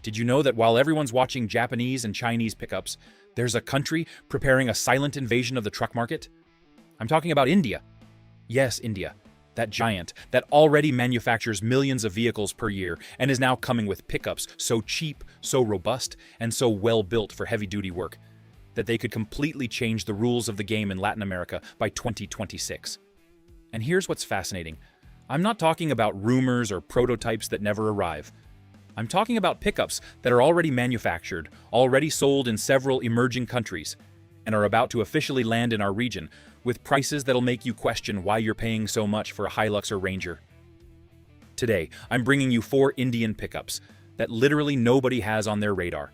Did you know that while everyone's watching Japanese and Chinese pickups, there's a country preparing a silent invasion of the truck market? I'm talking about India. Yes, India. That giant that already manufactures millions of vehicles per year and is now coming with pickups so cheap, so robust, and so well built for heavy-duty work that they could completely change the rules of the game in Latin America by 2026. And here's what's fascinating. I'm not talking about rumors or prototypes that never arrive. I'm talking about pickups that are already manufactured, already sold in several emerging countries, and are about to officially land in our region with prices that'll make you question why you're paying so much for a Hilux or Ranger. Today, I'm bringing you 4 Indian pickups that literally nobody has on their radar,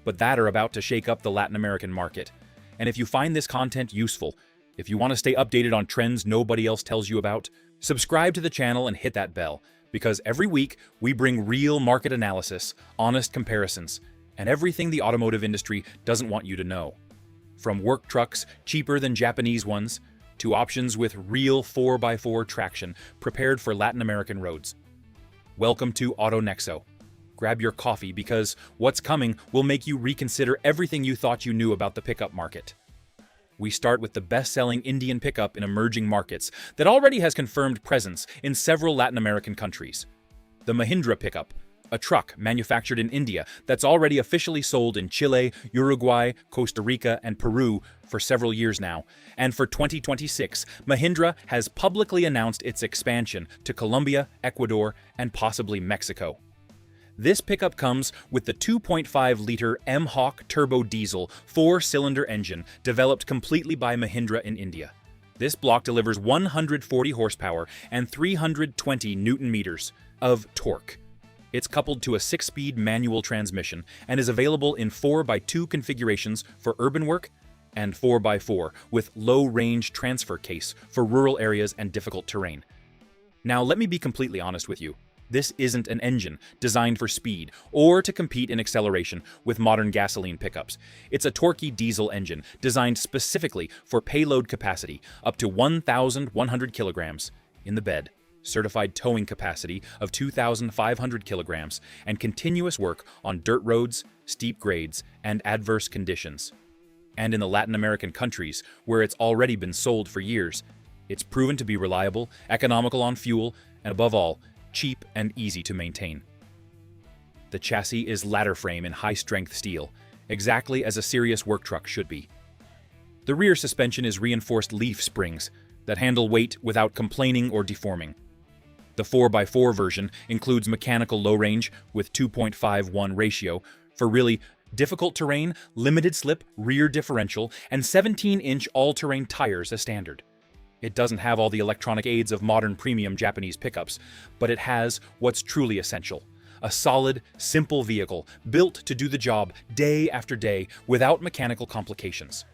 but that are about to shake up the Latin American market. And if you find this content useful, if you want to stay updated on trends nobody else tells you about, subscribe to the channel and hit that bell, because every week we bring real market analysis, honest comparisons, and everything the automotive industry doesn't want you to know. From work trucks cheaper than Japanese ones, to options with real 4x4 traction prepared for Latin American roads. Welcome to Auto Nexo. Grab your coffee because what's coming will make you reconsider everything you thought you knew about the pickup market. We start with the best-selling Indian pickup in emerging markets that already has confirmed presence in several Latin American countries. The Mahindra Pickup, a truck manufactured in India that's already officially sold in Chile, Uruguay, Costa Rica, and Peru for several years now. And for 2026, Mahindra has publicly announced its expansion to Colombia, Ecuador, and possibly Mexico. This pickup comes with the 2.5-liter M-Hawk turbo diesel 4-cylinder engine developed completely by Mahindra in India. This block delivers 140 horsepower and 320 Newton-meters of torque. It's coupled to a 6-speed manual transmission and is available in 4x2 configurations for urban work and 4x4 with low-range transfer case for rural areas and difficult terrain. Now, let me be completely honest with you. This isn't an engine designed for speed or to compete in acceleration with modern gasoline pickups. It's a torquey diesel engine designed specifically for payload capacity up to 1,100 kilograms in the bed, certified towing capacity of 2,500 kilograms, and continuous work on dirt roads, steep grades, and adverse conditions. And in the Latin American countries, where it's already been sold for years, it's proven to be reliable, economical on fuel, and above all, cheap and easy to maintain. The chassis is ladder frame in high-strength steel, exactly as a serious work truck should be. The rear suspension is reinforced leaf springs that handle weight without complaining or deforming. The 4x4 version includes mechanical low range with 2.51 ratio for really difficult terrain, limited slip, rear differential, and 17-inch all-terrain tires as standard. It doesn't have all the electronic aids of modern premium Japanese pickups, but it has what's truly essential: a solid, simple vehicle built to do the job day after day without mechanical complications.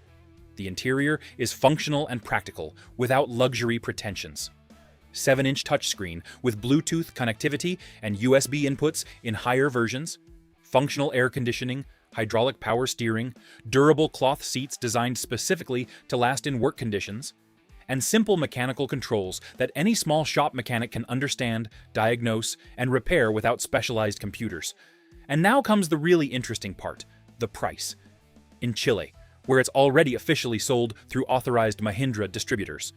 The interior is functional and practical without luxury pretensions. 7-inch touchscreen with Bluetooth connectivity and USB inputs in higher versions, functional air conditioning, hydraulic power steering, durable cloth seats designed specifically to last in work conditions, and simple mechanical controls that any small shop mechanic can understand, diagnose, and repair without specialized computers. And now comes the really interesting part: the price. In Chile, where it's already officially sold through authorized Mahindra distributors,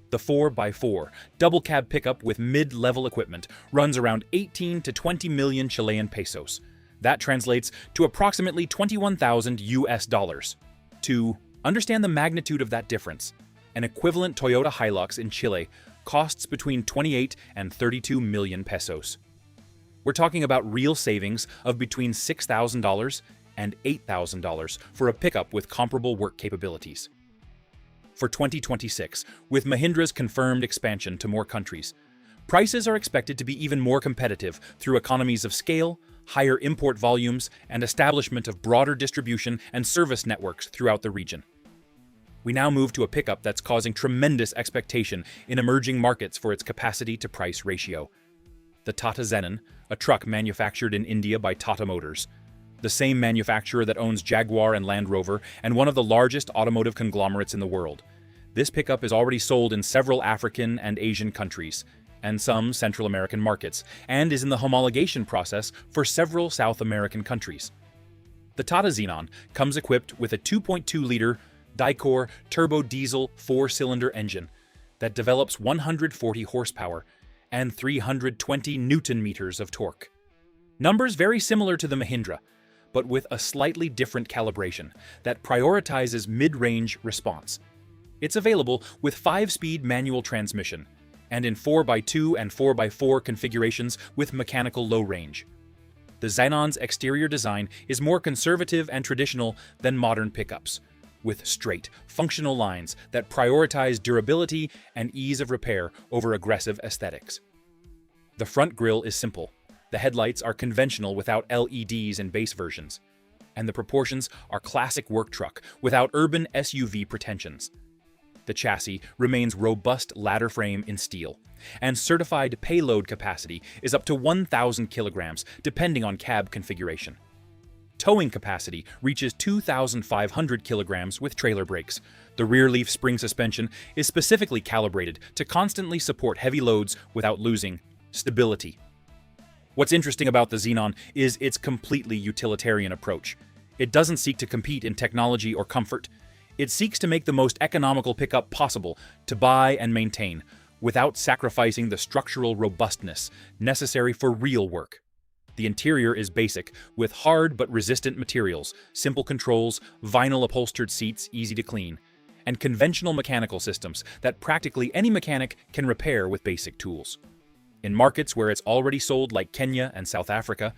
the 4x4 double cab pickup with mid-level equipment runs around 18 to 20 million Chilean pesos. That translates to approximately 21,000 US dollars. To understand the magnitude of that difference, an equivalent Toyota Hilux in Chile costs between 28 and 32 million pesos. We're talking about real savings of between $6,000 and $8,000 for a pickup with comparable work capabilities. For 2026, with Mahindra's confirmed expansion to more countries, prices are expected to be even more competitive through economies of scale, higher import volumes, and establishment of broader distribution and service networks throughout the region. We now move to a pickup that's causing tremendous expectation in emerging markets for its capacity-to-price ratio. The Tata Xenon, a truck manufactured in India by Tata Motors, the same manufacturer that owns Jaguar and Land Rover and one of the largest automotive conglomerates in the world. This pickup is already sold in several African and Asian countries, and some Central American markets, and is in the homologation process for several South American countries. The Tata Xenon comes equipped with a 2.2-liter Dicor turbo diesel 4-cylinder engine that develops 140 horsepower and 320 Newton-meters of torque. Numbers very similar to the Mahindra, but with a slightly different calibration that prioritizes mid-range response. It's available with 5-speed manual transmission and in 4x2 and 4x4 configurations with mechanical low range. The Xenon's exterior design is more conservative and traditional than modern pickups, with straight, functional lines that prioritize durability and ease of repair over aggressive aesthetics. The front grille is simple, the headlights are conventional without LEDs in base versions, and the proportions are classic work truck without urban SUV pretensions. The chassis remains robust ladder frame in steel, and certified payload capacity is up to 1,000 kilograms depending on cab configuration. Towing capacity reaches 2,500 kilograms with trailer brakes. The rear leaf spring suspension is specifically calibrated to constantly support heavy loads without losing stability. What's interesting about the Xenon is its completely utilitarian approach. It doesn't seek to compete in technology or comfort. It seeks to make the most economical pickup possible to buy and maintain, without sacrificing the structural robustness necessary for real work. The interior is basic, with hard but resistant materials, simple controls, vinyl upholstered seats easy to clean, and conventional mechanical systems that practically any mechanic can repair with basic tools. In markets where it's already sold like Kenya and South Africa,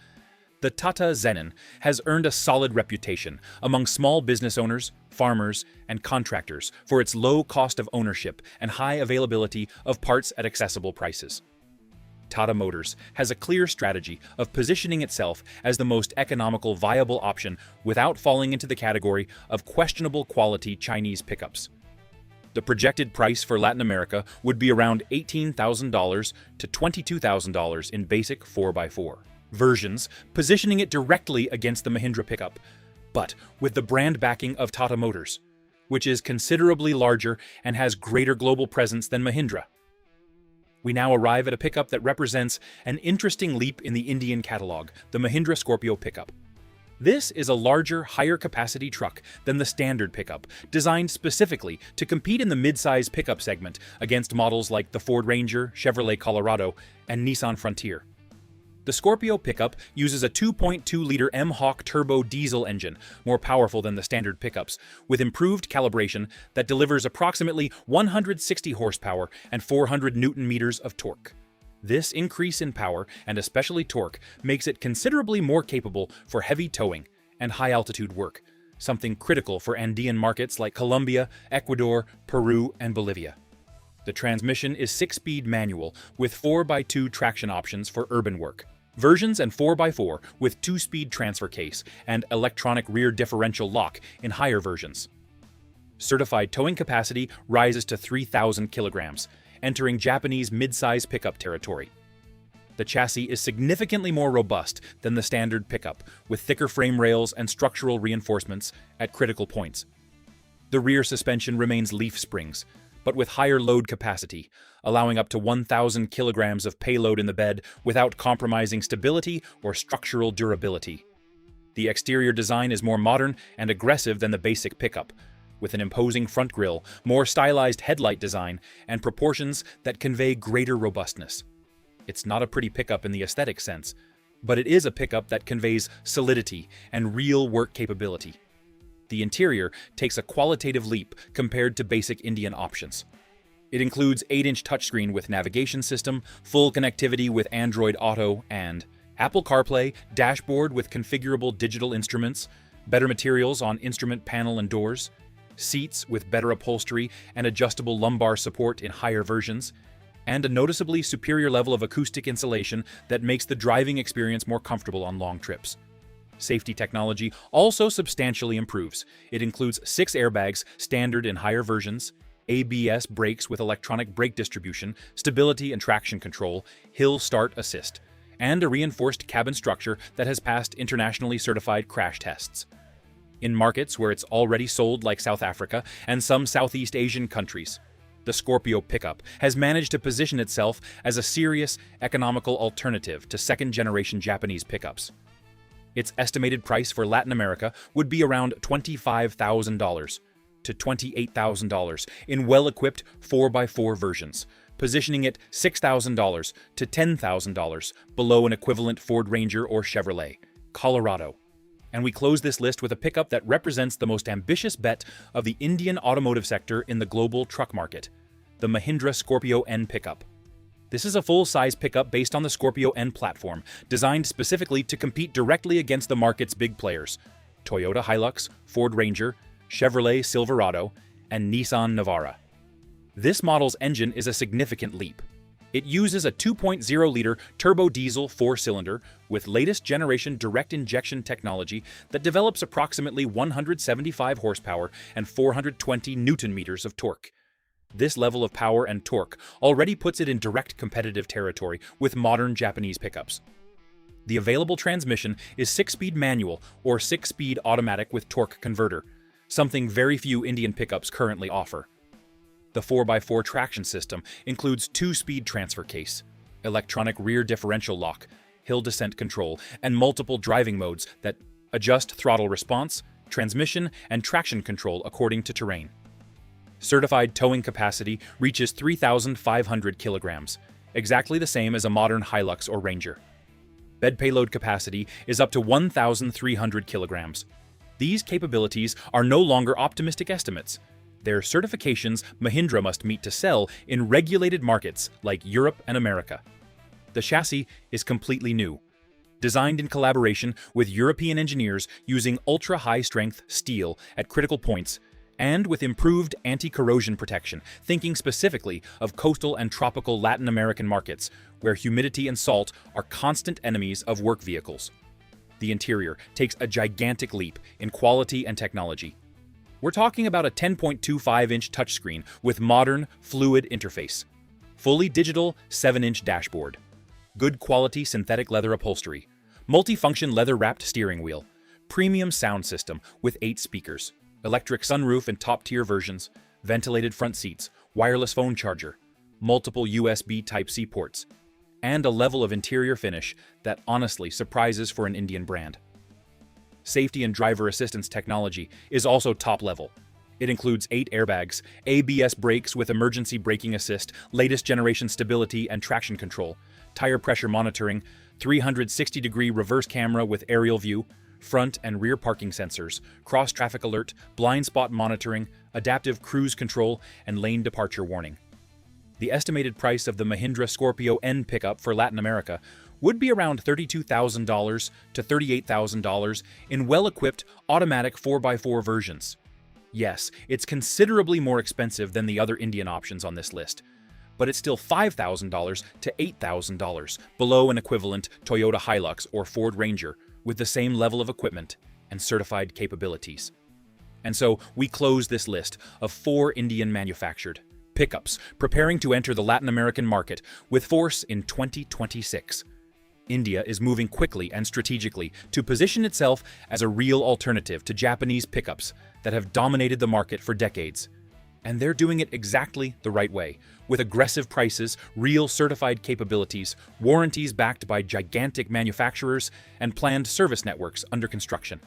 the Tata Xenon has earned a solid reputation among small business owners, farmers, and contractors for its low cost of ownership and high availability of parts at accessible prices. Tata Motors has a clear strategy of positioning itself as the most economical viable option without falling into the category of questionable quality Chinese pickups. The projected price for Latin America would be around $18,000 to $22,000 in basic 4x4 versions, positioning it directly against the Mahindra pickup, but with the brand backing of Tata Motors, which is considerably larger and has greater global presence than Mahindra. We now arrive at a pickup that represents an interesting leap in the Indian catalog, the Mahindra Scorpio Pickup. This is a larger, higher-capacity truck than the standard pickup, designed specifically to compete in the mid-size pickup segment against models like the Ford Ranger, Chevrolet Colorado, and Nissan Frontier. The Scorpio pickup uses a 2.2-liter M-Hawk turbo diesel engine, more powerful than the standard pickups, with improved calibration that delivers approximately 160 horsepower and 400 Newton-meters of torque. This increase in power, and especially torque, makes it considerably more capable for heavy towing and high-altitude work, something critical for Andean markets like Colombia, Ecuador, Peru, and Bolivia. The transmission is 6-speed manual with 4x2 traction options for urban work. Versions and 4x4 with 2-speed transfer case and electronic rear differential lock in higher versions. Certified towing capacity rises to 3,000 kilograms, entering Japanese mid-size pickup territory. The chassis is significantly more robust than the standard pickup, with thicker frame rails and structural reinforcements at critical points. The rear suspension remains leaf springs, but with higher load capacity, allowing up to 1,000 kilograms of payload in the bed without compromising stability or structural durability. The exterior design is more modern and aggressive than the basic pickup, with an imposing front grille, more stylized headlight design, and proportions that convey greater robustness. It's not a pretty pickup in the aesthetic sense, but it is a pickup that conveys solidity and real work capability. The interior takes a qualitative leap compared to basic Indian options. It includes 8-inch touchscreen with navigation system, full connectivity with Android Auto and Apple CarPlay, dashboard with configurable digital instruments, better materials on instrument panel and doors, seats with better upholstery and adjustable lumbar support in higher versions, and a noticeably superior level of acoustic insulation that makes the driving experience more comfortable on long trips. Safety technology also substantially improves. It includes 6 airbags, standard in higher versions, ABS brakes with electronic brake distribution, stability and traction control, hill start assist, and a reinforced cabin structure that has passed internationally certified crash tests. In markets where it's already sold like South Africa and some Southeast Asian countries, the Scorpio pickup has managed to position itself as a serious, economical alternative to second-generation Japanese pickups. Its estimated price for Latin America would be around $25,000 to $28,000 in well-equipped 4x4 versions, positioning it $6,000 to $10,000 below an equivalent Ford Ranger or Chevrolet, Colorado. And we close this list with a pickup that represents the most ambitious bet of the Indian automotive sector in the global truck market, the Mahindra Scorpio N pickup. This is a full-size pickup based on the Scorpio N platform, designed specifically to compete directly against the market's big players, Toyota Hilux, Ford Ranger, Chevrolet Silverado, and Nissan Navara. This model's engine is a significant leap. It uses a 2.0-liter turbo diesel 4-cylinder with latest generation direct injection technology that develops approximately 175 horsepower and 420 newton-meters of torque. This level of power and torque already puts it in direct competitive territory with modern Japanese pickups. The available transmission is 6-speed manual or 6-speed automatic with torque converter, something very few Indian pickups currently offer. The 4x4 traction system includes 2-speed transfer case, electronic rear differential lock, hill descent control, and multiple driving modes that adjust throttle response, transmission, and traction control according to terrain. Certified towing capacity reaches 3,500 kilograms, exactly the same as a modern Hilux or Ranger. Bed payload capacity is up to 1,300 kilograms. These capabilities are no longer optimistic estimates. They're certifications Mahindra must meet to sell in regulated markets like Europe and America. The chassis is completely new, designed in collaboration with European engineers using ultra-high-strength steel at critical points and with improved anti-corrosion protection, thinking specifically of coastal and tropical Latin American markets where humidity and salt are constant enemies of work vehicles. The interior takes a gigantic leap in quality and technology. We're talking about a 10.25-inch touchscreen with modern, fluid interface, fully digital 7-inch dashboard, good quality synthetic leather upholstery, multifunction leather-wrapped steering wheel, premium sound system with 8 speakers, electric sunroof in top-tier versions, ventilated front seats, wireless phone charger, multiple USB Type-C ports, and a level of interior finish that honestly surprises for an Indian brand. Safety and driver assistance technology is also top level. It includes 8 airbags, ABS brakes with emergency braking assist, latest generation stability and traction control, tire pressure monitoring, 360-degree reverse camera with aerial view, front and rear parking sensors, cross-traffic alert, blind spot monitoring, adaptive cruise control, and lane departure warning. The estimated price of the Mahindra Scorpio N pickup for Latin America would be around $32,000 to $38,000 in well-equipped automatic 4x4 versions. Yes, it's considerably more expensive than the other Indian options on this list, but it's still $5,000 to $8,000 below an equivalent Toyota Hilux or Ford Ranger with the same level of equipment and certified capabilities. And so we close this list of 4 Indian manufactured pickups preparing to enter the Latin American market with force in 2026. India is moving quickly and strategically to position itself as a real alternative to Japanese pickups that have dominated the market for decades. And they're doing it exactly the right way, with aggressive prices, real certified capabilities, warranties backed by gigantic manufacturers, and planned service networks under construction.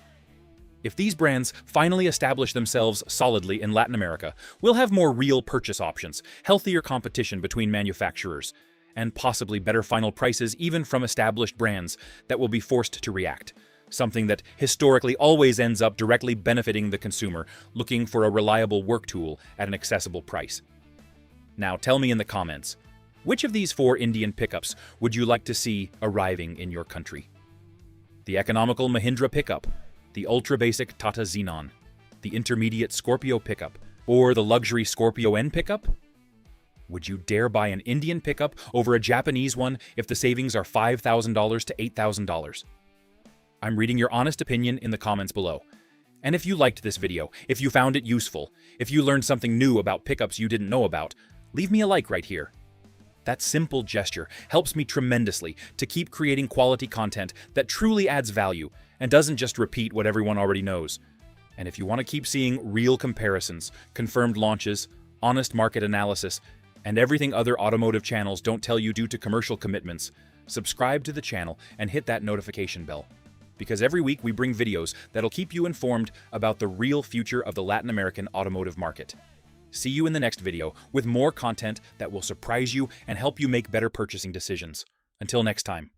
If these brands finally establish themselves solidly in Latin America, we'll have more real purchase options, healthier competition between manufacturers, and possibly better final prices even from established brands that will be forced to react, something that historically always ends up directly benefiting the consumer looking for a reliable work tool at an accessible price. Now tell me in the comments, which of these 4 Indian pickups would you like to see arriving in your country? The economical Mahindra pickup, the ultra-basic Tata Xenon, the intermediate Scorpio pickup, or the luxury Scorpio N pickup? Would you dare buy an Indian pickup over a Japanese one if the savings are $5,000 to $8,000? I'm reading your honest opinion in the comments below. And if you liked this video, if you found it useful, if you learned something new about pickups you didn't know about, leave me a like right here. That simple gesture helps me tremendously to keep creating quality content that truly adds value and doesn't just repeat what everyone already knows. And if you want to keep seeing real comparisons, confirmed launches, honest market analysis, and everything other automotive channels don't tell you due to commercial commitments. Subscribe to the channel and hit that notification bell, because every week we bring videos that'll keep you informed about the real future of the Latin American automotive market. See you in the next video with more content that will surprise you and help you make better purchasing decisions. Until next time.